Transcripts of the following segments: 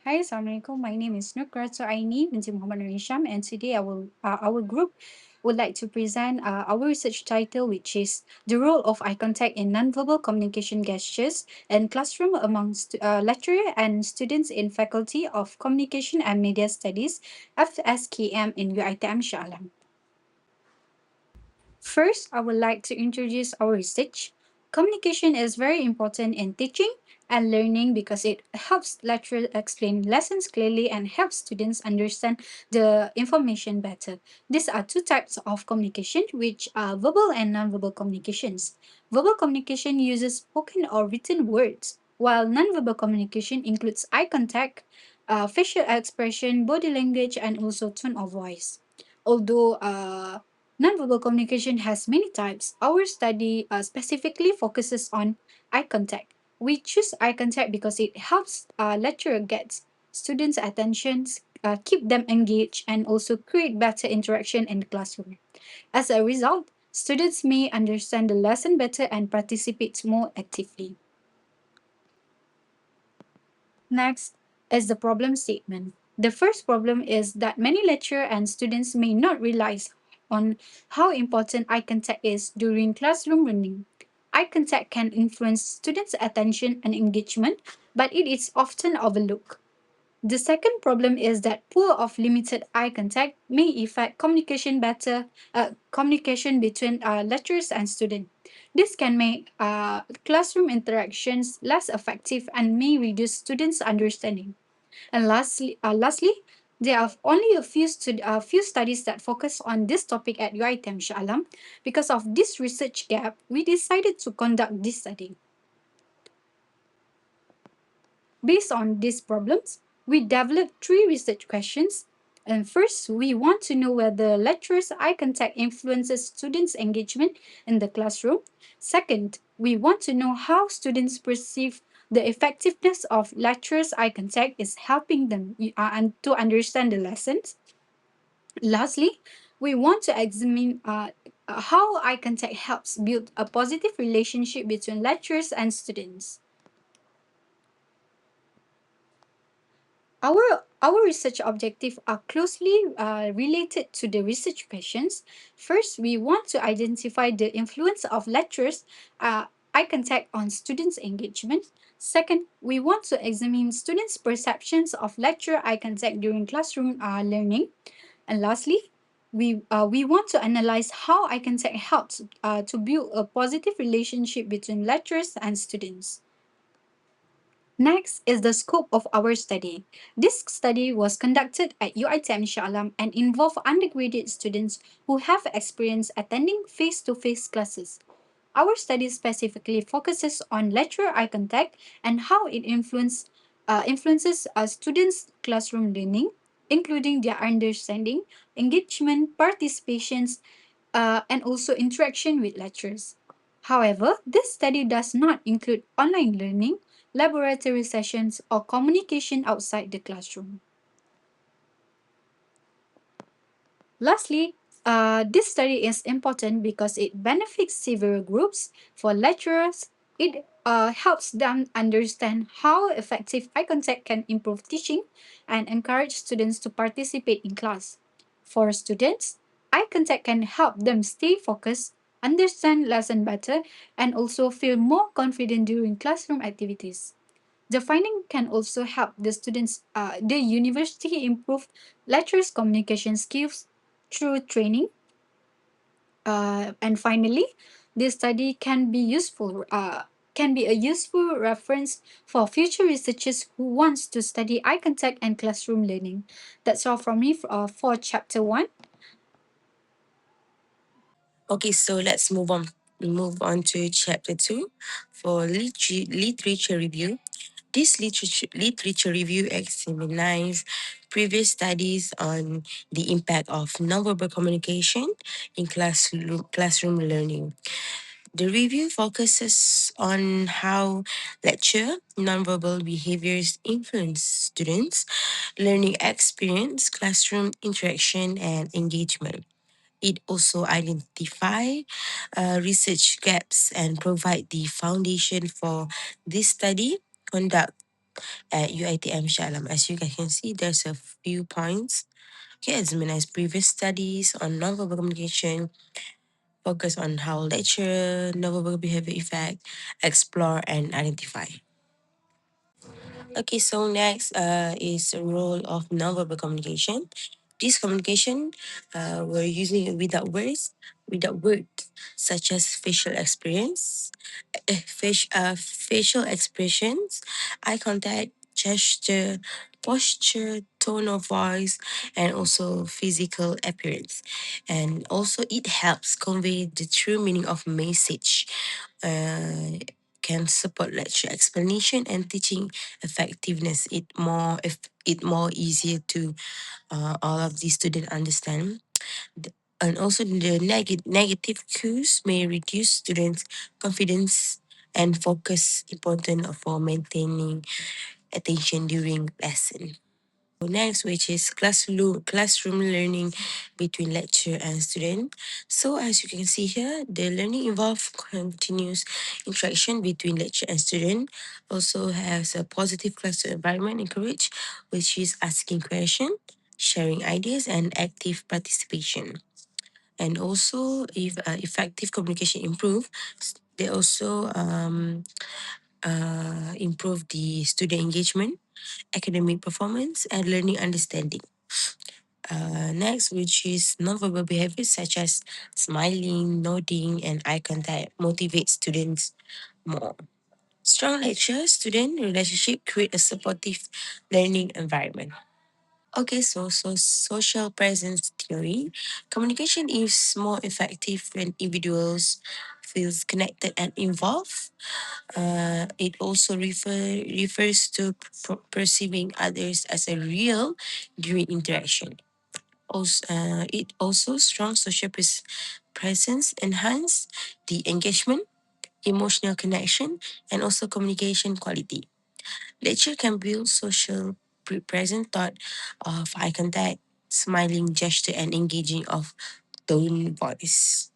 Hi, Assalamualaikum. My name is Nukrato Aini binti Muhammad Nurisham, and today our group would like to present our research title, which is The Role of Eye Contact in Nonverbal Communication Gestures in Classroom amongst lecturer and students in Faculty of Communication and Media Studies, FSKM in UITM Shah Alam. First, I would like to introduce our research. Communication is very important in teaching and learning because it helps lecturers explain lessons clearly and helps students understand the information better. These are two types of communication, which are verbal and nonverbal communications. Verbal communication uses spoken or written words, while nonverbal communication includes eye contact, facial expression, body language, and also tone of voice. Although nonverbal communication has many types. Our study specifically focuses on eye contact. We choose eye contact because it helps lecturer get students' attention, keep them engaged, and also create better interaction in the classroom. As a result, students may understand the lesson better and participate more actively. Next is the problem statement. The first problem is that many lecturers and students may not realize on how important eye contact is during classroom learning. Eye contact can influence students' attention and engagement, but it is often overlooked. The second problem is that poor of limited eye contact may affect communication between lecturers and students. This can make classroom interactions less effective and may reduce students' understanding. And lastly, there are only a few studies that focus on this topic at UITM Shah. Because of this research gap, we decided to conduct this study. Based on these problems, we developed three research questions. And first, we want to know whether lecturers' eye contact influences students' engagement in the classroom. Second, we want to know how students perceive the effectiveness of lecturers' eye contact is helping them to understand the lessons. Lastly, we want to examine how eye contact helps build a positive relationship between lecturers and students. Our research objectives are closely related to the research questions. First, we want to identify the influence of lecturers' eye contact on students' engagement. Second, we want to examine students' perceptions of lecturer eye contact during classroom learning. And lastly, we want to analyze how eye contact helps to build a positive relationship between lecturers and students. Next is the scope of our study. This study was conducted at UITM Shah Alam and involved undergraduate students who have experience attending face-to-face classes. Our study specifically focuses on lecturer eye contact and how it influences students' classroom learning, including their understanding, engagement, participations, and also interaction with lecturers. However, this study does not include online learning, laboratory sessions, or communication outside the classroom. Lastly, this study is important because it benefits several groups. For lecturers, it helps them understand how effective eye contact can improve teaching and encourage students to participate in class. For students, eye contact can help them stay focused, understand lesson better, and also feel more confident during classroom activities. The finding can also help the university improve lecturers' communication skills through training. And finally, this study can be a useful reference for future researchers who wants to study eye contact and classroom learning. That's all from me for chapter 1. Okay, so let's move on to chapter 2 for literature review. This literature review examines previous studies on the impact of nonverbal communication in classroom learning. The review focuses on how lecture nonverbal behaviors influence students' learning experience, classroom interaction, and engagement. It also identify research gaps and provide the foundation for this study conduct at UITM Shalam. As you guys can see, there's a few points. Okay, examine previous studies on nonverbal communication, focus on how lecture, nonverbal behavior effect, explore and identify. Okay, so next is the role of nonverbal communication. This communication, we're using it without words, such as facial experience, facial expressions, eye contact, gesture, posture, tone of voice, and also physical appearance. And also, it helps convey the true meaning of message. Can support lecture explanation and teaching effectiveness. It more easier to all of the student understand. And also the negative cues may reduce students' confidence and focus important for maintaining attention during lesson. So next, which is classroom learning between lecturer and student. So as you can see here, the learning involves continuous interaction between lecturer and student. Also has a positive classroom environment encouraged, which is asking question, sharing ideas, and active participation. And also, if effective communication improve, they also improve the student engagement, academic performance, and learning understanding. Next, which is nonverbal behaviors such as smiling, nodding, and eye contact motivate students more. Strong lecturer-student relationship create a supportive learning environment. Okay, so social presence theory. Communication is more effective when individuals feels connected and involved. It also refers to perceiving others as a real during interaction. It also strong social presence enhance the engagement, emotional connection, and also communication quality. Lecture can build social present thought of eye contact, smiling gesture, and engaging of tone voice.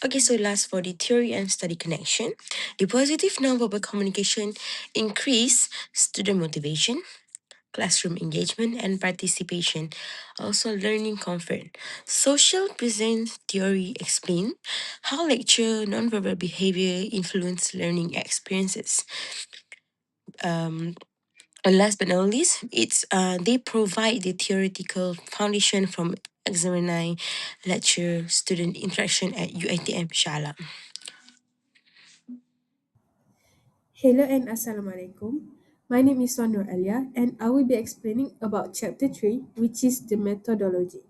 Okay, so last for the theory and study connection. The positive nonverbal communication increase student motivation, classroom engagement, and participation. Also, learning comfort. Social presence theory explain how lecture nonverbal behavior influence learning experiences. And last but not least, it's they provide the theoretical foundation from examining lecture student interaction at UITM Shala. Hello and Assalamualaikum. My name is Sonur Alia and I will be explaining about chapter 3, which is the methodology.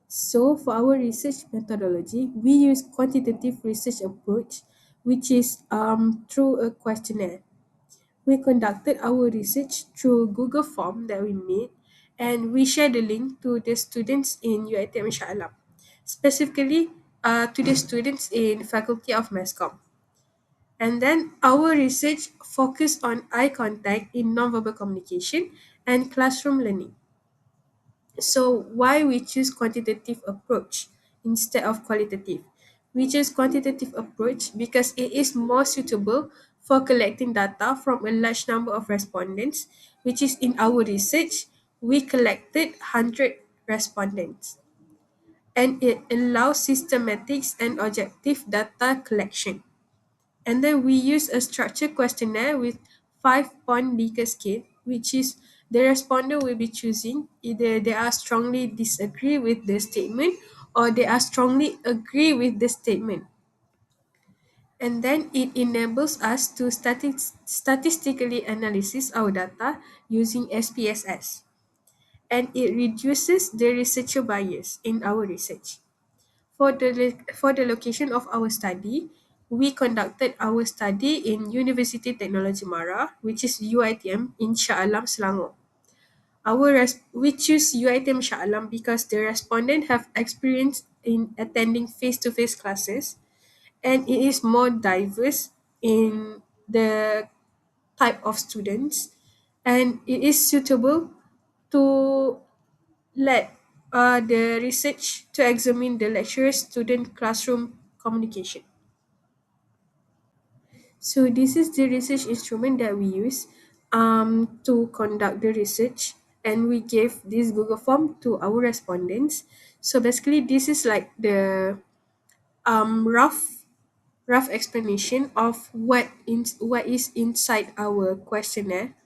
So for our research methodology, we use quantitative research approach, which is through a questionnaire. We conducted our research through Google form that we made, and we share the link to the students in UITM Shah Alam, specifically to the students in Faculty of Masscom. And then our research focused on eye contact in nonverbal communication and classroom learning. So why we choose quantitative approach instead of qualitative? We choose quantitative approach because it is more suitable for collecting data from a large number of respondents, which is in our research, we collected 100 respondents. And it allows systematics and objective data collection. And then we use a structured questionnaire with 5-point Likert scale, which is the responder will be choosing either they are strongly disagree with the statement or they are strongly agree with the statement. And then it enables us to statistically analysis our data using SPSS. And it reduces the researcher bias in our research. For the location of our study, we conducted our study in University Technology Mara, which is UITM in Shah Alam, Selangor. We choose UITM Shah Alam because the respondent have experience in attending face-to-face classes, and it is more diverse in the type of students, and it is suitable to let the research to examine the lecturer-student classroom communication. So this is the research instrument that we use. to conduct the research, and we gave this Google form to our respondents. So basically, this is like the rough explanation of what is inside our questionnaire.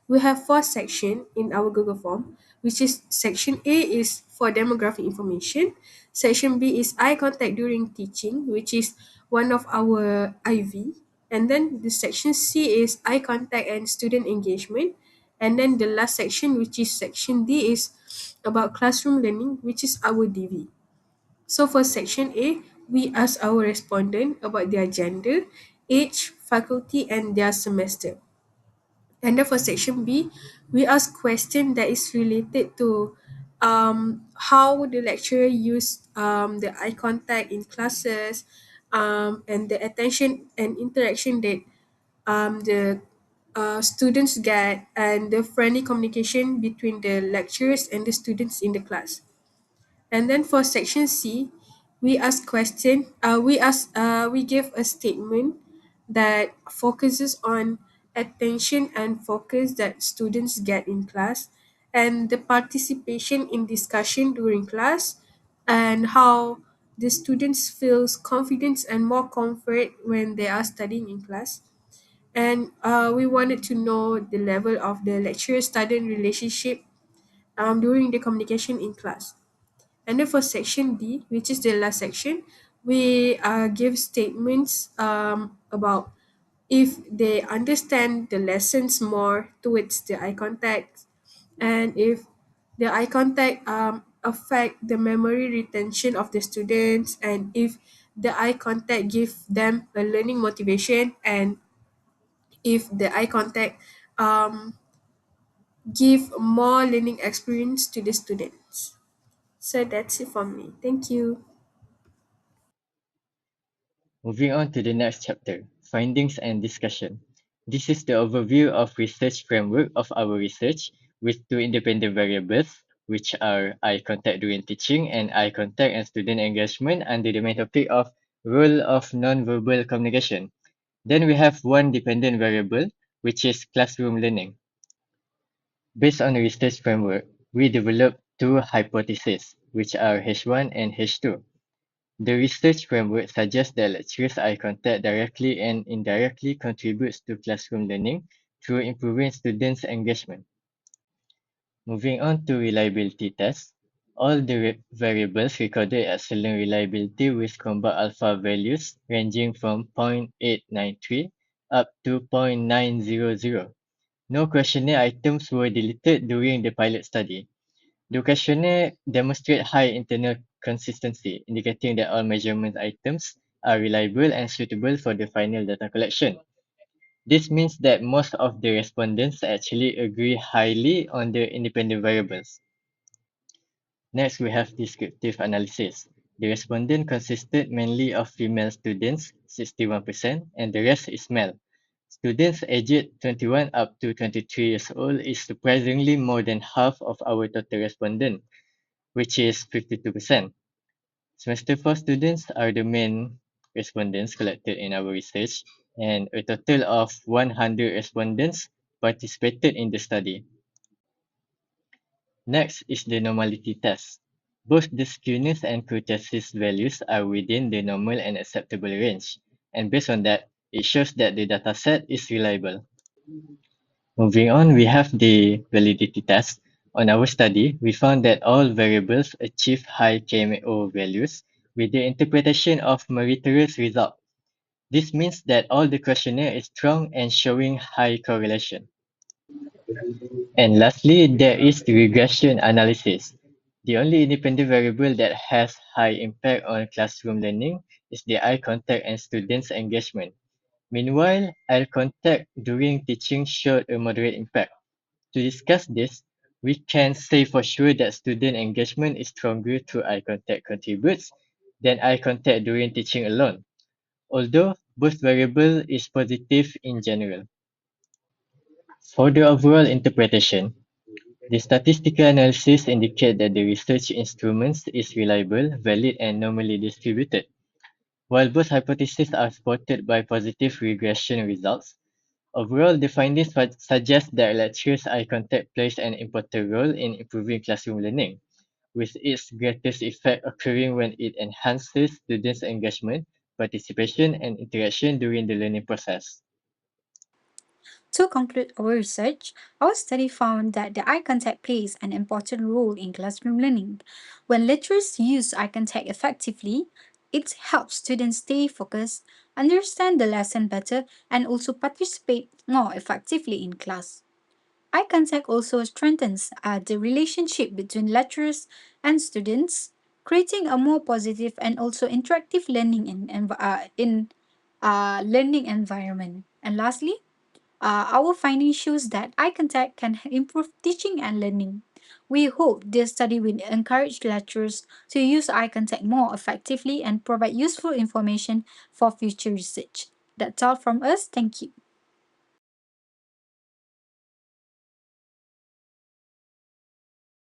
We have four sections in our Google form, which is section A is for demographic information, section B is eye contact during teaching, which is one of our IV, and then the section C is eye contact and student engagement, and then the last section, which is section D, is about classroom learning, which is our DV. So for section A, we ask our respondent about their gender, age, faculty, and their semester. And then for section B, we ask question that is related to how the lecturer used the eye contact in classes, and the attention and interaction that the students get, and the friendly communication between the lecturers and the students in the class. And then for section C, we ask question. We give a statement that focuses on attention and focus that students get in class, and the participation in discussion during class, and how the students feels confidence and more comfort when they are studying in class. And we wanted to know the level of the lecturer-student relationship during the communication in class. And then for section D, which is the last section, we give statements about if they understand the lessons more towards the eye contact, and if the eye contact affect the memory retention of the students, and if the eye contact give them a learning motivation, and if the eye contact um, give more learning experience to the students. So that's it from me. Thank you. Moving on to the next chapter, findings and discussion. This is the overview of research framework of our research with two independent variables, which are eye contact during teaching and eye contact and student engagement under the main topic of role of nonverbal communication. Then we have one dependent variable, which is classroom learning. Based on the research framework, we developed two hypotheses, which are H1 and H2. The research framework suggests that lecturers' eye contact directly and indirectly contributes to classroom learning through improving students' engagement. Moving on to reliability tests, all the variables recorded excellent reliability with combat alpha values ranging from 0.893 up to 0.900. No questionnaire items were deleted during the pilot study. The questionnaire demonstrates high internal consistency, indicating that all measurement items are reliable and suitable for the final data collection. This means that most of the respondents actually agree highly on the independent variables. Next, we have descriptive analysis. The respondent consisted mainly of female students, 61%, and the rest is male. Students aged 21 up to 23 years old is surprisingly more than half of our total respondent, which is 52%. Semester 4 students are the main respondents collected in our research, and a total of 100 respondents participated in the study. Next is the normality test. Both the skewness and kurtosis values are within the normal and acceptable range, and based on that, it shows that the dataset is reliable. Moving on, we have the validity test. On our study, we found that all variables achieve high KMO values with the interpretation of meritorious result. This means that all the questionnaire is strong and showing high correlation. And lastly, there is the regression analysis. The only independent variable that has high impact on classroom learning is the eye contact and students' engagement. Meanwhile, eye contact during teaching showed a moderate impact. To discuss this, we can say for sure that student engagement is stronger through eye contact contributes than eye contact during teaching alone, although both variable is positive in general. For the overall interpretation, the statistical analysis indicate that the research instruments is reliable, valid, and normally distributed. While both hypotheses are supported by positive regression results, Overall, the findings suggest that lecturers' eye contact plays an important role in improving classroom learning, with its greatest effect occurring when it enhances students' engagement, participation, and interaction during the learning process. To conclude our research, our study found that the eye contact plays an important role in classroom learning. When lecturers use eye contact effectively, it helps students stay focused, understand the lesson better, and also participate more effectively in class. Eye contact also strengthens the relationship between lecturers and students, creating a more positive and also interactive in learning environment. And lastly, our finding shows that eye contact can improve teaching and learning. We hope this study will encourage lecturers to use eye contact more effectively and provide useful information for future research. That's all from us. Thank you.